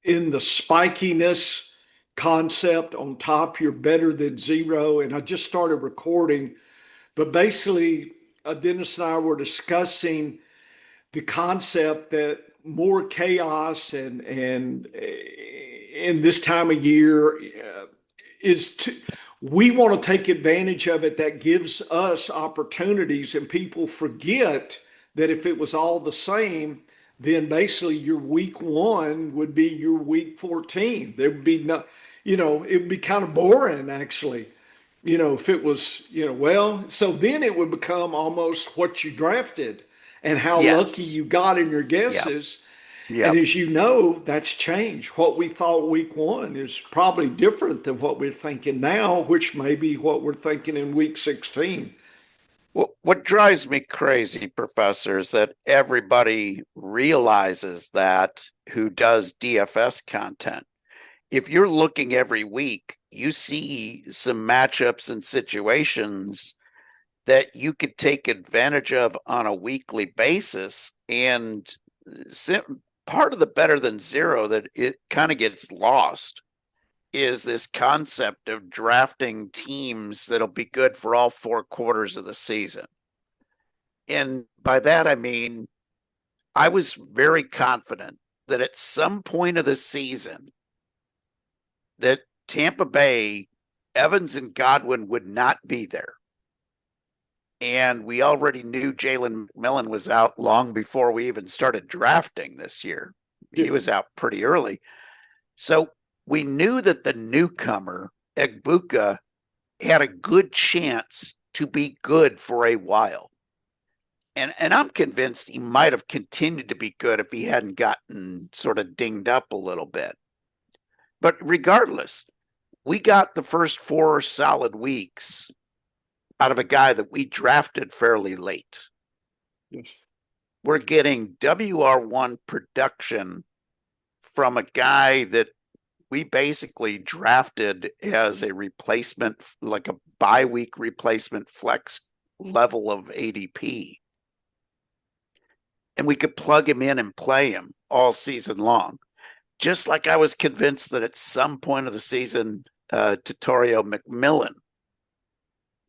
in the spikiness concept on top, you're better than zero. And I just started recording, but basically, Dennis and I were discussing the concept that more chaos and in this time of year is to, we want to take advantage of it. That gives us opportunities, and people forget that if it was all the same, then basically your week one would be your week 14. There would be no, it would be kind of boring actually. If it was, well, so then it would become almost what you drafted and how lucky Yes. you got in your Yep. guesses. And Yep. as you know, that's changed. What we thought week one is probably different than what we're thinking now, which may be what we're thinking in week 16. What drives me crazy, Professor, is that everybody realizes that who does DFS content. If you're looking every week, you see some matchups and situations that you could take advantage of on a weekly basis. And part of the better than zero that it kind of gets lost is this concept of drafting teams that'll be good for all 4 quarters of the season. And by that, I mean, I was very confident that at some point of the season that Tampa Bay, Evans and Godwin would not be there. And we already knew Jalen McMillan was out long before we even started drafting this year. He was out pretty early. So we knew that the newcomer, Egbuka, had a good chance to be good for a while. And I'm convinced he might have continued to be good if he hadn't gotten sort of dinged up a little bit. But regardless, we got the first 4 solid weeks out of a guy that we drafted fairly late. Yes. We're getting WR1 production from a guy that we basically drafted as a replacement, like a bye-week replacement flex level of ADP. And we could plug him in and play him all season long. Just like I was convinced that at some point of the season, Tutorio McMillan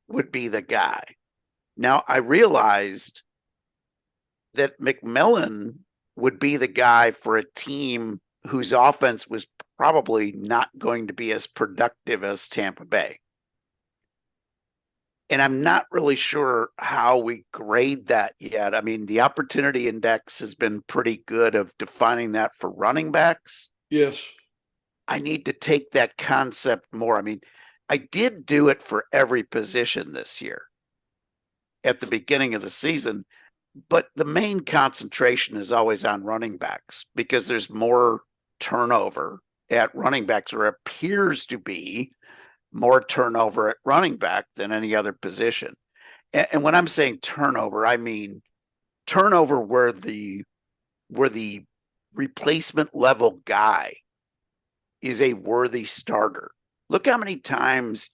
would be the guy. Now, I realized that McMillan would be the guy for a team whose offense was probably not going to be as productive as Tampa Bay. And I'm not really sure how we grade that yet. I mean, the opportunity index has been pretty good of defining that for running backs. Yes. I need to take that concept more. I mean, I did do it for every position this year at the beginning of the season, but the main concentration is always on running backs because there's more turnover at running backs, or appears to be more turnover at running back than any other position. And when I'm saying turnover, I mean turnover where the replacement level guy is a worthy starter. Look how many times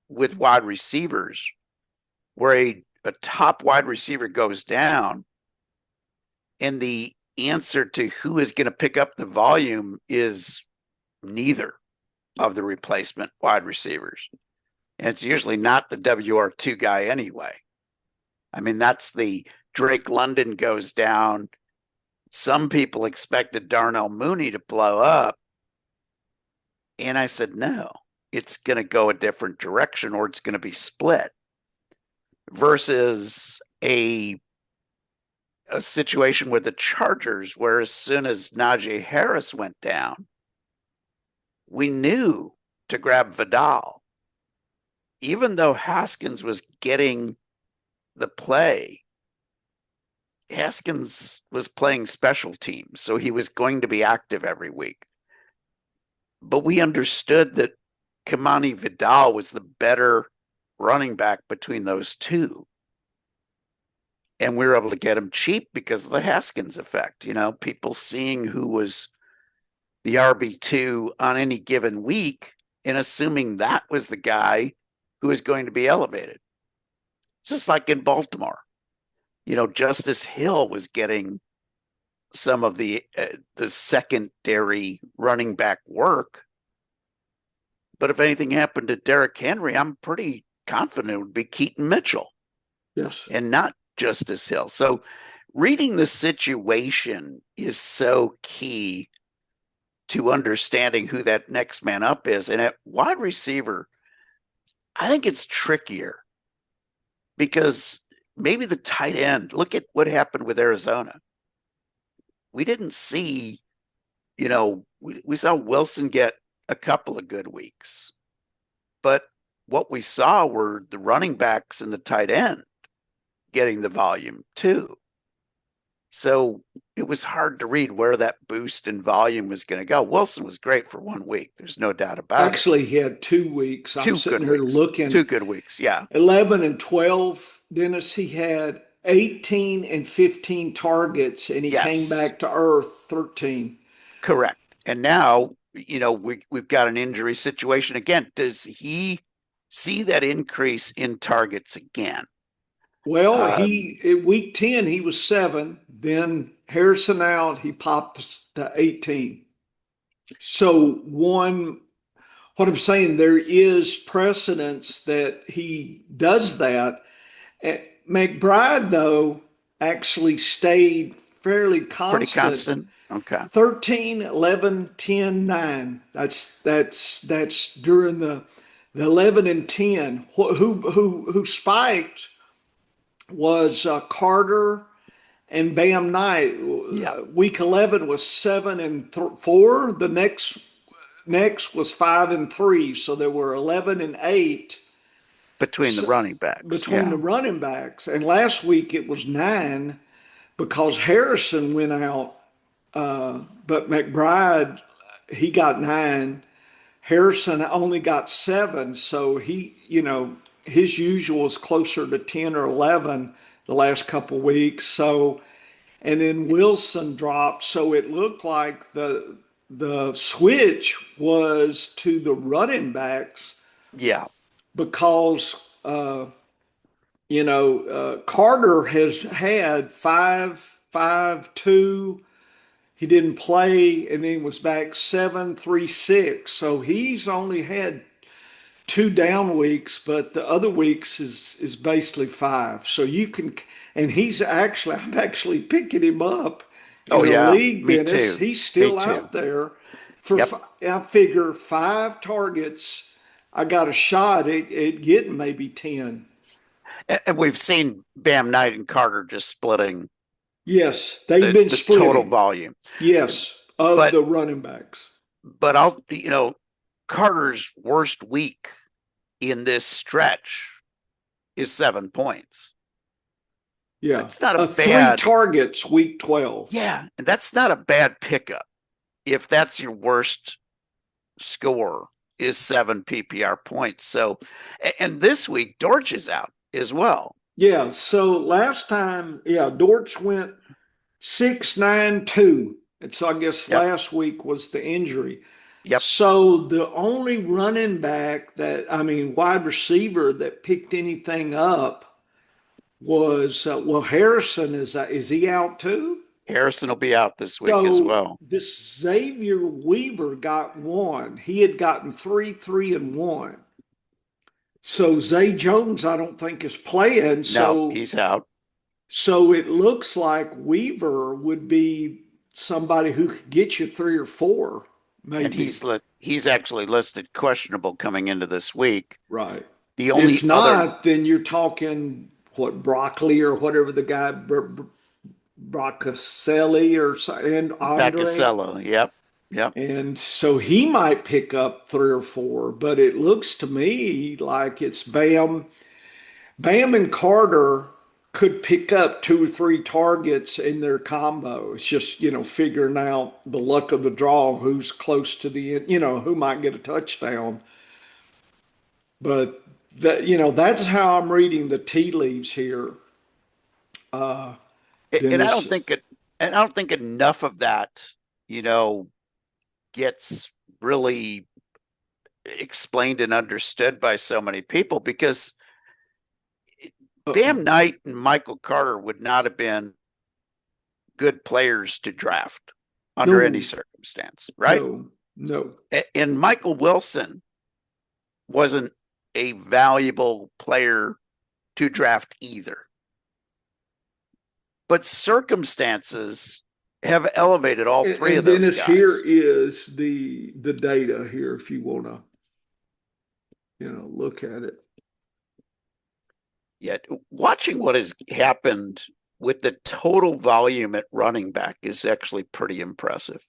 with wide receivers where a top wide receiver goes down and the answer to who is going to pick up the volume is neither of the replacement wide receivers. And it's usually not the WR2 guy anyway. I mean, that's the Drake London goes down. Some people expected Darnell Mooney to blow up. And I said, no, it's going to go a different direction or it's going to be split versus a situation with the Chargers where as soon as Najee Harris went down, we knew to grab Vidal. Even though Haskins was getting the play, Haskins was playing special teams, so he was going to be active every week. But we understood that Kamani Vidal was the better running back between those two. And we were able to get him cheap because of the Haskins effect. You know, people seeing who was the RB2 on any given week and assuming that was the guy who was going to be elevated. It's just like in Baltimore. You know, Justice Hill was getting some of the secondary running back work. But if anything happened to Derrick Henry, I'm pretty confident it would be Keaton Mitchell. Yes. And not Justice Hill. So reading the situation is so key to understanding who that next man up is. And at wide receiver, I think it's trickier because maybe the tight end, look at what happened with Arizona. We didn't see, we saw Wilson get a couple of good weeks, but what we saw were the running backs and the tight end getting the volume too. So it was hard to read where that boost in volume was going to go. Wilson was great for 1 week. There's no doubt about it. Actually, he had 2 weeks. I'm Two sitting good here weeks. looking. 2 good weeks. Yeah. 11 and 12, Dennis, he had 18 and 15 targets, and he came Yes. back to earth 13. Correct. And now, we've got an injury situation again. Does he see that increase in targets again? Well, in week 10, he was 7. Then Harrison out, he popped to 18. So what I'm saying, there is precedence that he does that. McBride, though, actually stayed fairly Pretty constant. constant. Okay. 13, 11, 10, 9. That's during the 11 and 10. Who spiked was Carter and Bam Knight. Yeah. Week 11 was 7 and 4. The next was 5 and 3. So there were 11 and 8 Between the running backs. between the running backs. And last week it was 9 because Harrison went out, but McBride, he got 9. Harrison only got 7. So his usual is closer to 10 or 11 the last couple weeks. So, and then Wilson dropped. So it looked like the switch was to the running backs. Yeah. Because Carter has had 5-5-2. He didn't play, and then was back 7-3-6. So he's only had 2 down weeks, but the other weeks is basically 5. So you can, and I'm actually picking him up in a league, Me Dennis. too. He's still Me too. out there for. Yep. I figure 5 targets. I got a shot at getting maybe 10. And we've seen Bam Knight and Carter just splitting. Yes, they've been the splitting. Total volume. Yes, of the running backs. But Carter's worst week in this stretch is 7 points. Yeah, it's not a bad 3 targets week 12. Yeah, and that's not a bad pickup if that's your worst score is 7 PPR points. So, and this week Dortch is out as well. Yeah. So last time, Dortch went 6-9-2. And so I guess last week was the injury. Yep. So the only running back wide receiver that picked anything up was Harrison. Is he out too? Harrison will be out this week as well. This Xavier Weaver got 1. He had gotten 3, 3, and 1. So Zay Jones, I don't think is playing. No, he's out. So it looks like Weaver would be somebody who could get you 3 or 4, maybe. And he's actually listed questionable coming into this week. Right. The only if not, then you're talking Broccoli or whatever the guy Broccaselli or and Andre. Broccaselli, yep. And so he might pick up 3 or 4, but it looks to me like it's Bam and Carter could pick up 2 or 3 targets in their combo. It's just, figuring out the luck of the draw, who's close to the end, who might get a touchdown. But that's how I'm reading the tea leaves here. And I don't think enough of that, gets really explained and understood by so many people, because Bam Knight and Michael Carter would not have been good players to draft under any No, circumstance, right? no. And Michael Wilson wasn't a valuable player to draft either. But circumstances have elevated all three of And those Dennis, here guys. is the data here if you want to, look at it. Yet watching what has happened with the total volume at running back is actually pretty impressive.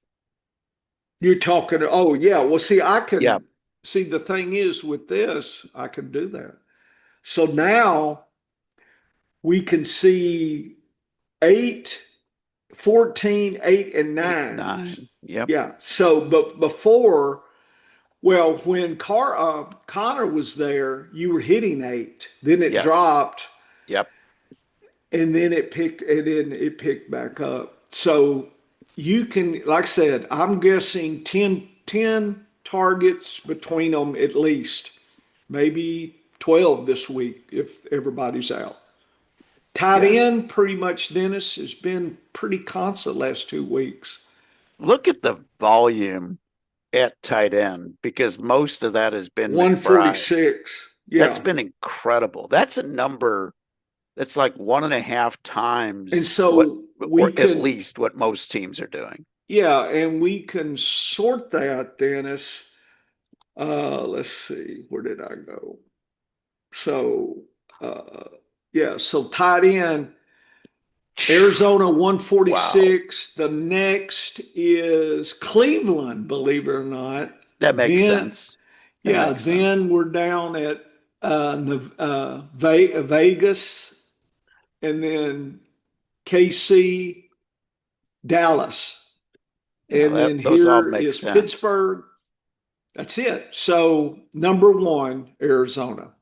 You're talking, oh yeah. Well, see, I Yeah, can see the thing is with this, I can do that. So now we can see 8, 14, 8, and 8, 9. 9. Yep. Yeah. So, but before, well, when Connor was there, you were hitting 8. Then it Yes. dropped, Yep. and then it picked back up. So you can, like I said, I'm guessing 10 targets between them at least, maybe 12 this week if everybody's out. Tight Yeah. end, pretty much, Dennis, has been pretty constant last 2 weeks. Look at the volume at tight end because most of that has been McBride. 146. That's Yeah. been incredible. That's a number that's like 1.5 And times what, so we or at can, least what most teams are doing. yeah, and we can sort that, Dennis. Let's see, where did I go? So, uh, yeah, so tight end, Arizona Wow. 146. The next is Cleveland, believe it or not. That makes Then, sense. That yeah, makes sense. then we're down at Vegas, and then KC, Dallas, Yeah, and then those all here make is sense. Pittsburgh. That's it. So number one, Arizona.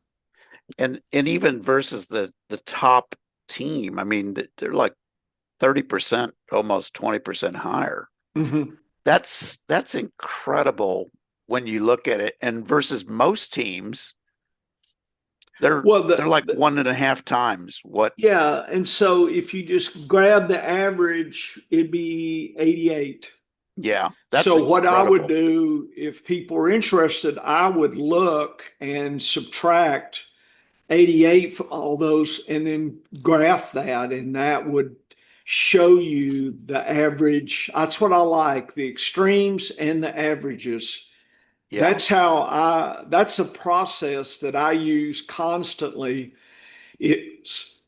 And even versus the top team, I mean, they're like 30%, almost 20% higher. Mm-hmm. That's incredible when you look at it. And versus most teams, they're Well, they're like 1.5 times what. yeah, and so if you just grab the average, it'd be 88. Yeah, that's So what I would incredible. do if people are interested, I would look and subtract 88 from all those and then graph that, and that would show you the average. That's what I like, the extremes and the averages. Yeah. That's a process that I use constantly. It's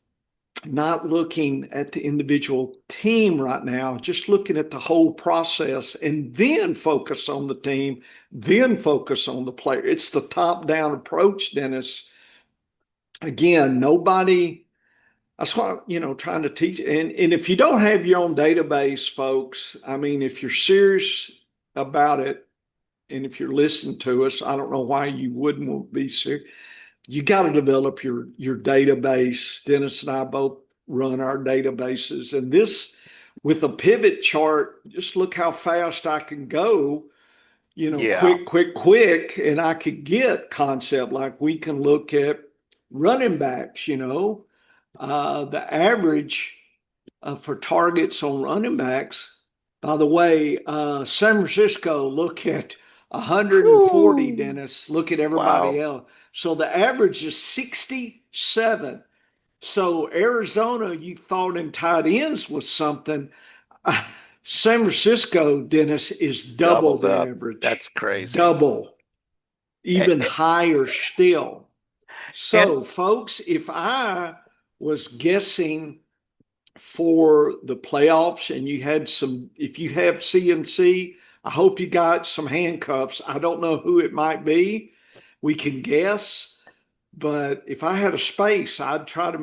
not looking at the individual team right now, just looking at the whole process and then focus on the team, then focus on the player. It's the top down approach, Dennis. Again, nobody, that's what, trying to teach. And if you don't have your own database, folks, I mean, if you're serious about it, and if you're listening to us, I don't know why you wouldn't be serious. You got to develop your database. Dennis and I both run our databases, and this with a pivot chart, just look how fast I can go. Yeah. Quick, and I could get concept like we can look at running backs. The average for targets on running backs. By the way, San Francisco, look at 140, Whew. Dennis. Look at everybody Wow. else. So the average is 67. So Arizona, you thought in tight ends was something. San Francisco, Dennis, is double Doubled the up. average. That's crazy. Double, even higher still. And So, folks, if I was guessing for the playoffs and you had some, if you have CMC, I hope you got some handcuffs. I don't know who it might be. We can guess, but if I had a space, I'd try to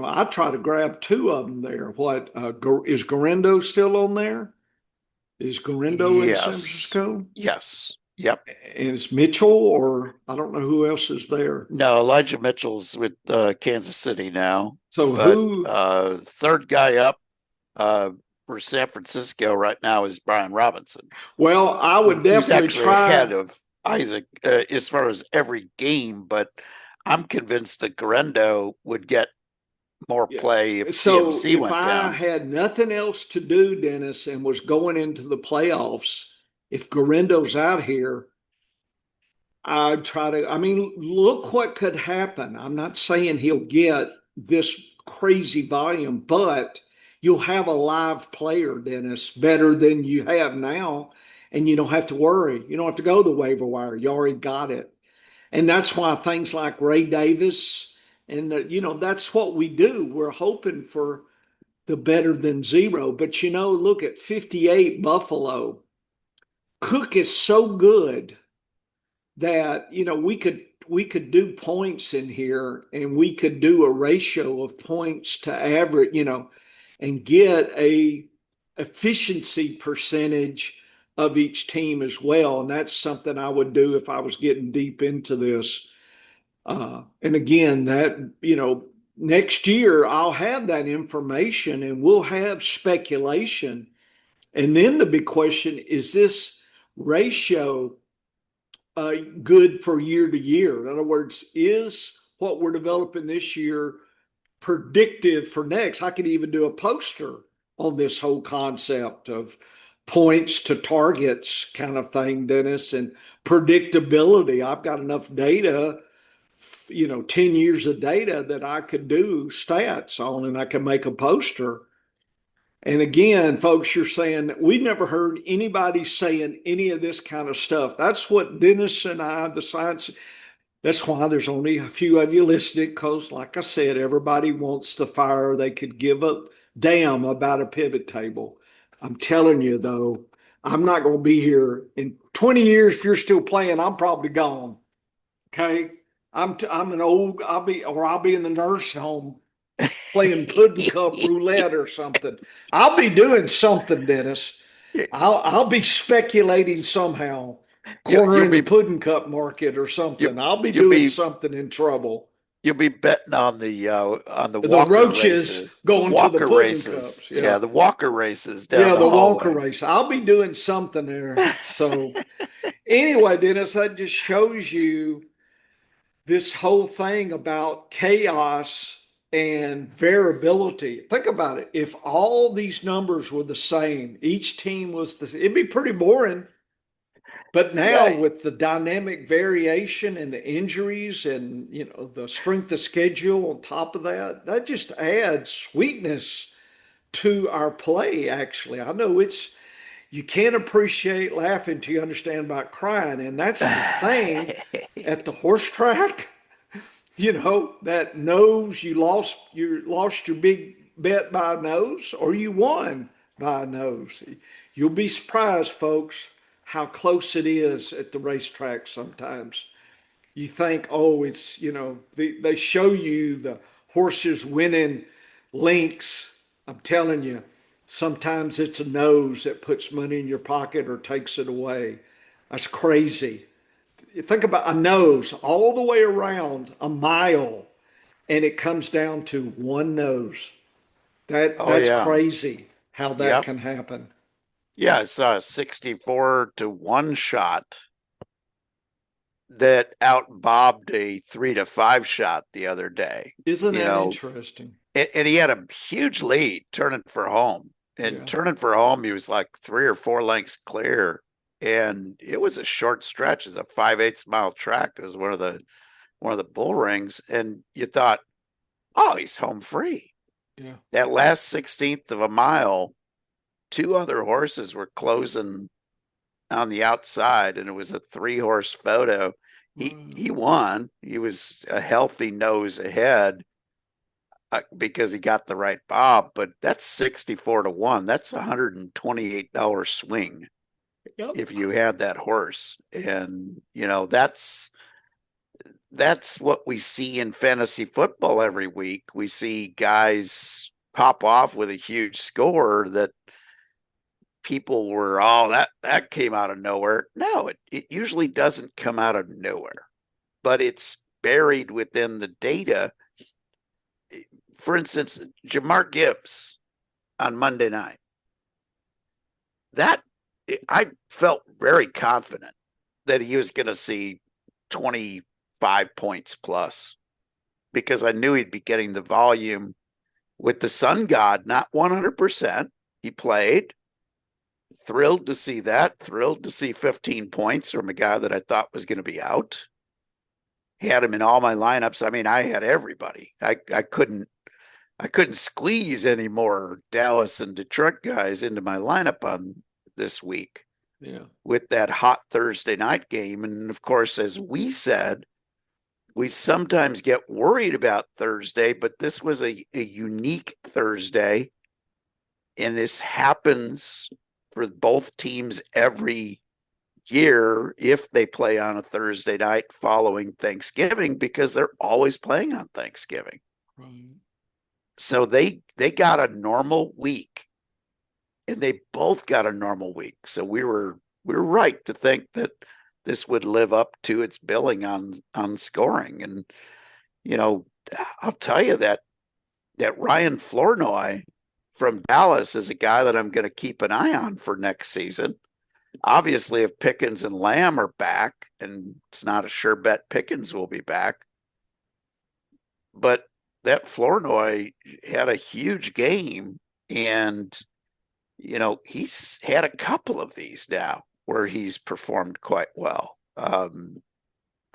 I'd try to grab two of them there. What is Garendo still on there? Is Garendo in San yes. Francisco? Yes. Yep. And it's Mitchell, or I don't know who else is there. No, Elijah Mitchell's with Kansas City now, So but who? third guy up uh, for San Francisco right now is Brian Robinson, Well, I would who's definitely actually ahead try. of Isaac as far as every game. But I'm convinced that Garendo would get more Yeah. play if So CMC if went I down. had nothing else to do, Dennis, and was going into the playoffs, if Garindo's out here, I'd try to. I mean, look what could happen. I'm not saying he'll get this crazy volume, but you'll have a live player, Dennis, better than you have now. And you don't have to worry. You don't have to go to the waiver wire. You already got it. And that's why things like Ray Davis and, that's what we do. We're hoping for the better than zero. But, look at 58 Buffalo. Cook is so good that we could do points in here and we could do a ratio of points to average, and get a efficiency percentage of each team as well. And that's something I would do if I was getting deep into this. And again, that, next year I'll have that information and we'll have speculation. And then the big question is this ratio good for year to year? In other words, is what we're developing this year predictive for next? I could even do a poster on this whole concept of points to targets kind of thing, Dennis, and predictability. I've got enough data, 10 years of data that I could do stats on and I can make a poster. And again, folks, you're saying we've never heard anybody saying any of this kind of stuff. That's what Dennis and I, the science, that's why there's only a few of you listening, because, like I said, everybody wants the fire. They could give a damn about a pivot table. I'm telling you, though, I'm not going to be here in 20 years. If you're still playing, I'm probably gone. Okay. I'm an old, I'll be in the nursing home playing pudding cup roulette or something. I'll be doing something, Dennis. You, I'll be speculating somehow, you'll cornering the be pudding cup market or you something. I'll be you'll doing be something in trouble. you'll be betting on the The Walker roaches races. going to the Walker pudding races. cups. Yeah, Yeah. the Walker races down Yeah, the the Walker hallway. race. I'll be doing something there. So anyway, Dennis, that just shows you this whole thing about chaos and variability. Think about it. If all these numbers were the same, each team was it'd be pretty boring. But now Yeah, with the dynamic variation and the injuries and the strength of schedule on top of that, that just adds sweetness to our play, actually. I know you can't appreciate laughing till you understand about crying. And that's the thing at the horse track. That nose, you lost your big bet by a nose, or you won by a nose. You'll be surprised, folks, how close it is at the racetrack sometimes. You think, oh, they show you the horses winning links. I'm telling you, sometimes it's a nose that puts money in your pocket or takes it away. That's crazy. You think about a nose all the way around a mile, and it comes down to one nose. oh That's yeah. crazy how that Yep. can happen. Yeah, I saw a 64 to 1 shot that out bobbed a 3 to 5 shot the other day. Isn't You that know, interesting? and he had a huge lead turning for home. And Yeah. turning for home, he was like 3 or 4 lengths clear. And it was a short stretch. It's a 5/8 mile track. It was one of the bull rings. And you thought, oh, he's home free. Yeah. That last 16th of a mile, 2 other horses were closing on the outside, and it was a 3 horse photo. He won. He was a healthy nose ahead because he got the right bob, but that's 64 to 1. That's $128 swing Yep. if you had that horse. And that's what we see in fantasy football every week. We see guys pop off with a huge score that people were, oh, that came out of nowhere. No, it usually doesn't come out of nowhere, but it's buried within the data. For instance, Jamar Gibbs on Monday night. That I felt very confident that he was going to see 25 points plus because I knew he'd be getting the volume with the Sun God, not 100%. He played. Thrilled to see that. Thrilled to see 15 points from a guy that I thought was going to be out. Had him in all my lineups. I mean, I had everybody. I couldn't squeeze any more Dallas and Detroit guys into my lineup on this week. Yeah. With that hot Thursday night game. And of course, as we said, we sometimes get worried about Thursday, but this was a unique Thursday. And this happens for both teams every year if they play on a Thursday night following Thanksgiving, because they're always playing on Thanksgiving. Right. So they got a normal week, and they both got a normal week. So we were right to think that this would live up to its billing on scoring. And I'll tell you that Ryan Flournoy from Dallas is a guy that I'm going to keep an eye on for next season. Obviously, if Pickens and Lamb are back, and it's not a sure bet Pickens will be back, but that Flournoy had a huge game, and he's had a couple of these now where he's performed quite well.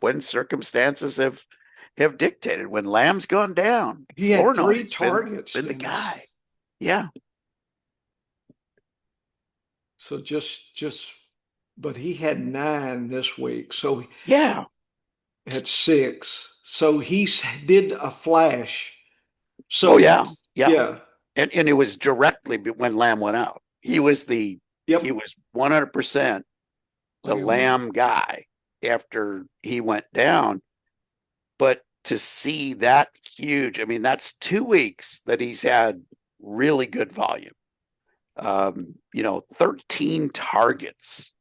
When circumstances have dictated, when Lamb's gone down, He had 3 Flournoy's targets. been the guy. Yeah. So but he had 9 this week. So Yeah. had 6. So he did a flash. So yeah. yeah. And it was directly when Lamb went out. He was he was 100% the Lamb guy after he went down. But to see that huge, I mean, that's 2 weeks that he's had really good volume. 13 targets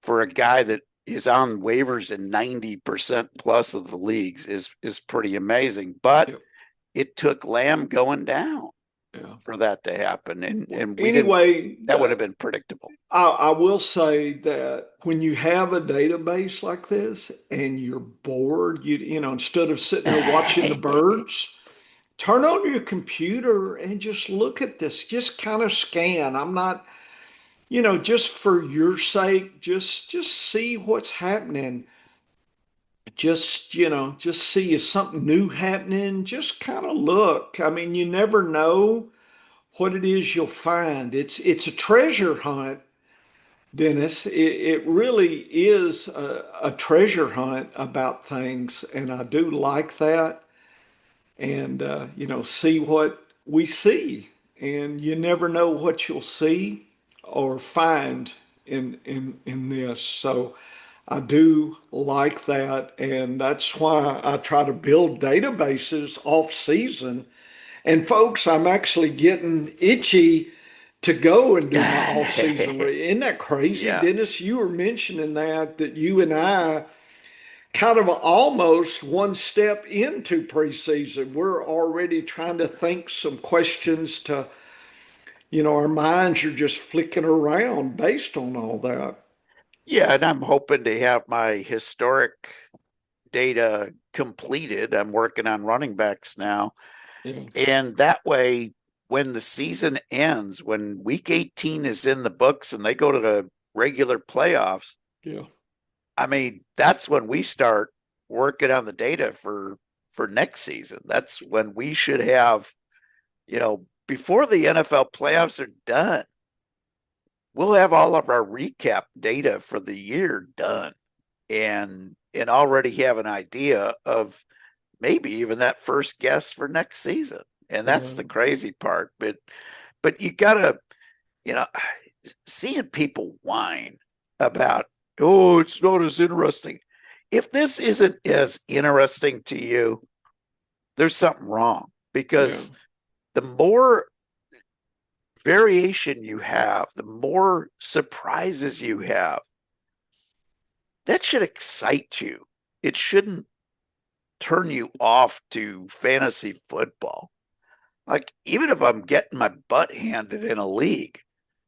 for a guy that is on waivers in 90% plus of the leagues is pretty amazing. But it took Lamb going down for that to happen. And that would have been predictable. I will say that when you have a database like this and you're bored, instead of sitting there watching the birds, turn on your computer and just look at this. Just kind of scan. I'm not, just for your sake, just see what's happening. Just see is something new happening. Just kind of look. I mean, you never know what it is you'll find. It's a treasure hunt, Dennis. It really is a treasure hunt about things, and I do like that. And see what we see, and you never know what you'll see or find in this. So I do like that, and that's why I try to build databases off season. And folks, I'm actually getting itchy to go and do my off season. Isn't that crazy, Dennis? You were mentioning that you and I kind of almost one step into preseason. We're already trying to think some questions to, our minds are just flicking around based on all that. Yeah, and I'm hoping to have my historic data completed. I'm working on running backs now. Yeah. And that way, when the season ends, when week 18 is in the books and they go to the regular playoffs, I mean, that's when we start working on the data for next season. That's when we should have, before the NFL playoffs are done, we'll have all of our recap data for the year done and already have an idea of maybe even that first guess for next season. And that's the crazy part. But you gotta, seeing people whine about, oh, it's not as interesting. If this isn't as interesting to you, there's something wrong, because the more variation you have, the more surprises you have, that should excite you. It shouldn't turn you off to fantasy football. Like, even if I'm getting my butt handed in a league,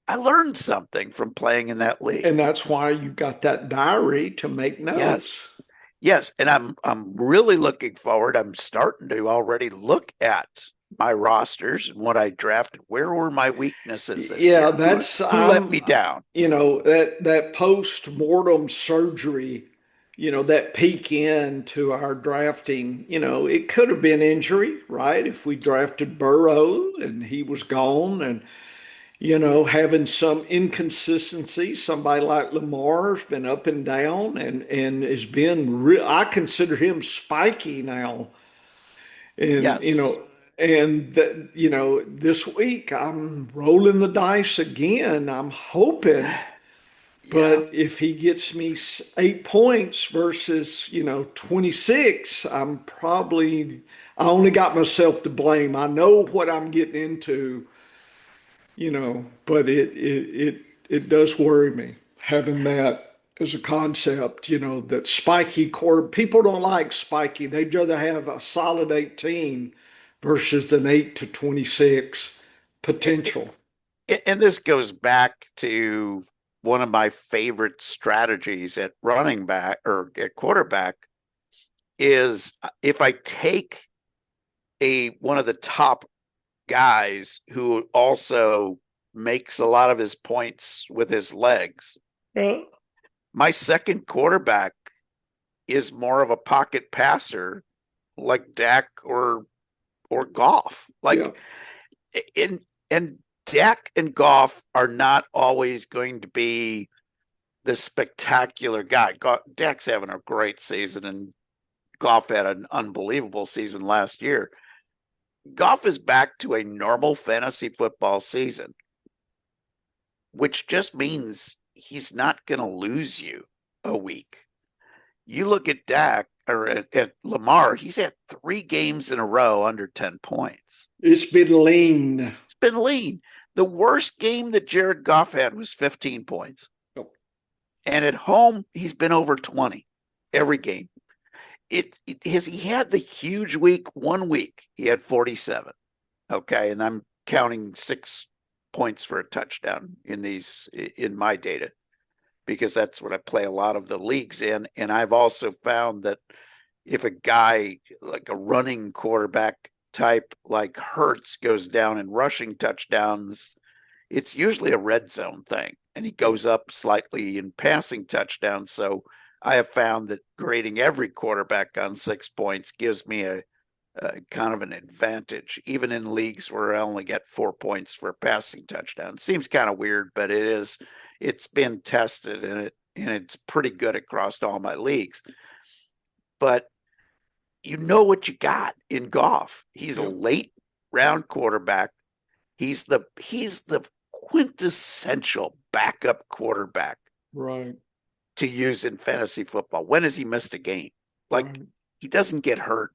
I learned something from playing in that league. And that's why you got that diary to make notes. Yes. And I'm really looking forward. I'm starting to already look at my rosters and what I drafted, where were my weaknesses this Yeah, year? that's Who let I'm me down? that post-mortem surgery, that peek into our drafting, it could have been injury, right? If we drafted Burrow and he was gone and having some inconsistency, somebody like Lamar's been up and down and has been real. I consider him spiky now. And Yes. and that this week I'm rolling the dice again. I'm hoping, Yeah. but if he gets me 8 points versus 26, I only got myself to blame. I know what I'm getting into, but it does worry me having that as a concept, that spiky quarter. People don't like spiky. They'd rather have a solid 18 versus an 8 to 26 potential. And this goes back to one of my favorite strategies at running back or at quarterback is if I take a one of the top guys who also makes a lot of his points with his legs, Yeah. my second quarterback is more of a pocket passer like Dak or Goff. Yeah. Like in and Dak and Goff are not always going to be the spectacular guy. Dak's having a great season, and Goff had an unbelievable season last year. Goff is back to a normal fantasy football season, which just means he's not going to lose you a week. You look at Dak or at Lamar, he's had 3 games in a row under 10 points. It's been lean. It's been lean. The worst game that Jared Goff had was 15 points. Oh, And at home, he's been over 20 every game. It has he had the huge week 1 week. He had 47. Okay. And I'm counting 6 points for a touchdown in my data because that's what I play a lot of the leagues in. And I've also found that if a guy like a running quarterback type like Hurts goes down in rushing touchdowns, it's usually a red zone thing, and he goes up slightly in passing touchdowns. So I have found that grading every quarterback on 6 points gives me a kind of an advantage, even in leagues where I only get 4 points for a passing touchdown. It seems kind of weird, but it is. It's been tested, and it's pretty good across all my leagues. But you know what you got in Goff. He's a yeah. late round quarterback. He's the quintessential backup quarterback Right. to use in fantasy football. When has he missed a game? Like Right. he doesn't get hurt.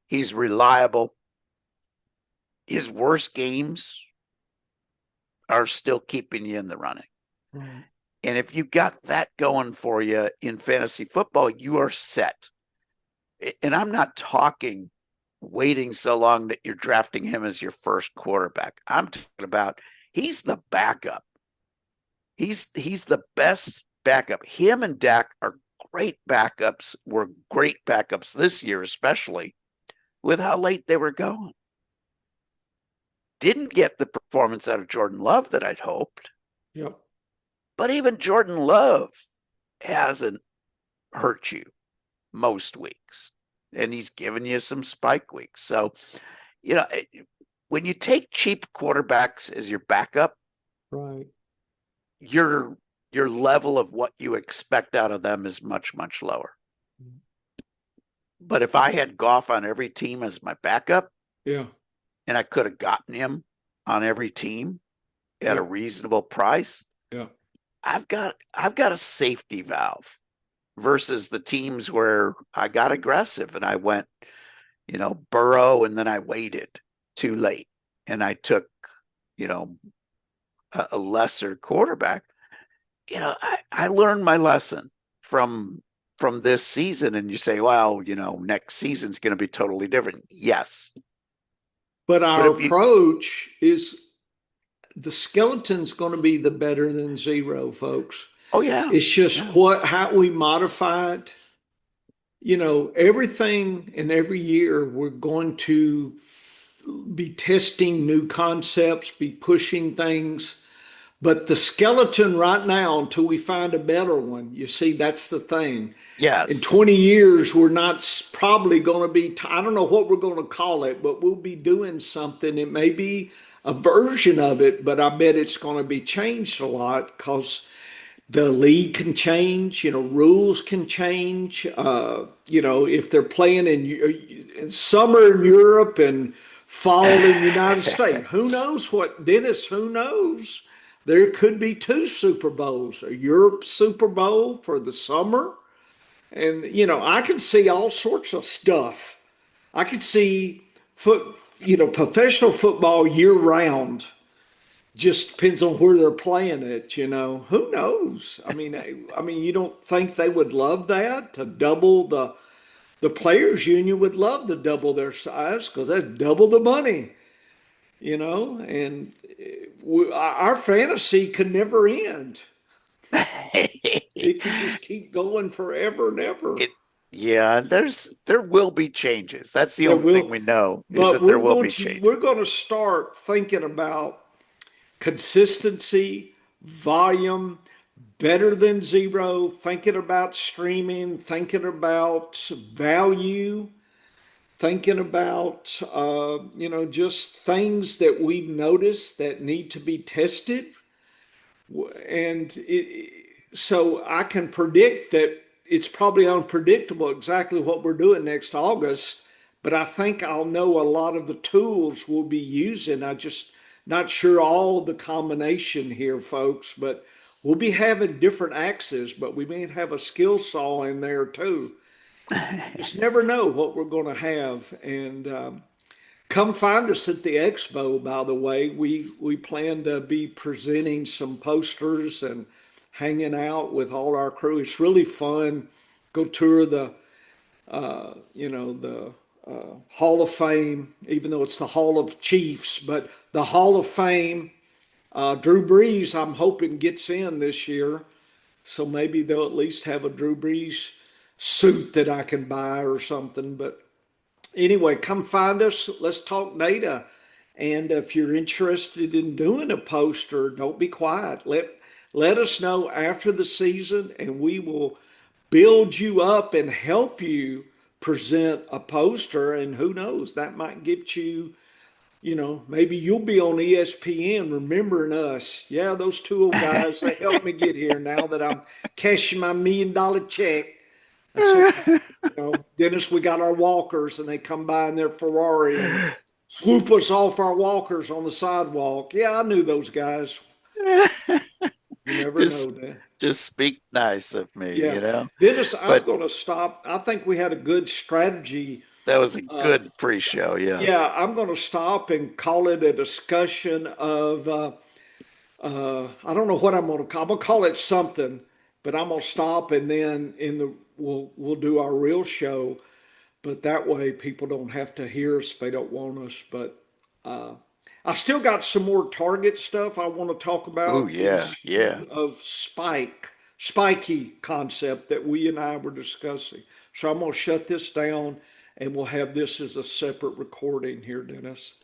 He's reliable. His worst games are still keeping you in the running. Right. And if you got that going for you in fantasy football, you are set. And I'm not talking waiting so long that you're drafting him as your first quarterback. I'm talking about he's the backup. He's the best backup. Him and Dak are great backups. Were great backups this year, especially with how late they were going. Didn't get the performance out of Jordan Love that I'd hoped, Yep. but even Jordan Love hasn't hurt you most weeks, and he's given you some spike weeks. So, you know, when you take cheap quarterbacks as your backup, Right. your your level of what you expect out of them is much lower. But if I had Goff on every team as my backup, Yeah. and I could have gotten him on every team at a Yeah. reasonable price, Yeah. I've got a safety valve versus the teams where I got aggressive and I went, Burrow, and then I waited too late and I took, you know, a lesser quarterback. I learned my lesson from this season. And you say, well, next season's going to be totally different. Yes. But But our if you, approach is the skeleton's going to be the better than zero, folks. oh, yeah, It's just yeah, how we modify it everything and every year we're going to be testing new concepts, be pushing things. But the skeleton right now, until we find a better one, you see, that's the thing. In Yes. 20 years, we're not probably going to be, I don't know what we're going to call it, but we'll be doing something. It may be a version of it, but I bet it's going to be changed a lot because the league can change, rules can change. If they're playing in summer in Europe and fall in the United States, who knows what, Dennis, who knows? There could be two Super Bowls, a Europe Super Bowl for the summer. And, I could see all sorts of stuff. I could see professional football year round. Just depends on where they're playing it. Who knows? I mean, you don't think they would love that to double the players union would love to double their size because that's double the money. And our fantasy could never end. It could just keep going forever and ever. It, yeah, there will be changes. That's the There only thing will, we know is but that there will be changes. we're going to start thinking about consistency, volume, better than zero, thinking about streaming, thinking about value, thinking about just things that we've noticed that need to be tested. So I can predict that it's probably unpredictable exactly what we're doing next August, but I think I'll know a lot of the tools we'll be using. I just not sure all the combination here, folks, but we'll be having different axes, but we may have a skill saw in there too. Just never know what we're going to have. And come find us at the expo, by the way. We plan to be presenting some posters and hanging out with all our crew. It's really fun. Go tour the Hall of Fame, even though it's the Hall of Chiefs, but the Hall of Fame. Drew Brees, I'm hoping, gets in this year. So maybe they'll at least have a Drew Brees suit that I can buy or something. But anyway, come find us. Let's talk data. And if you're interested in doing a poster, don't be quiet. Let us know after the season, and we will build you up and help you present a poster. And who knows, that might get you, maybe you'll be on ESPN remembering us. Yeah, those two old guys, they helped me get here now that I'm cashing my $1 million check. That's okay. Dennis, we got our walkers and they come by in their Ferrari and swoop us off our walkers on the sidewalk. Yeah, I knew those guys. You never know just that. just speak nice of me, Yeah. you know. Dennis, I'm But going to stop. I think we had a good strategy. that was a Uh, good pre-show, yeah, yes. I'm going to stop and call it a discussion of, I don't know what I'm going to call. I'm going to call it something, but I'm going to stop and then we'll do our real show. But that way people don't have to hear us if they don't want us. But uh, I still got some more Target stuff I want to talk Oh about yeah, yeah. instead of spiky concept that we and I were discussing. So I'm going to shut this down and we'll have this as a separate recording here, Dennis.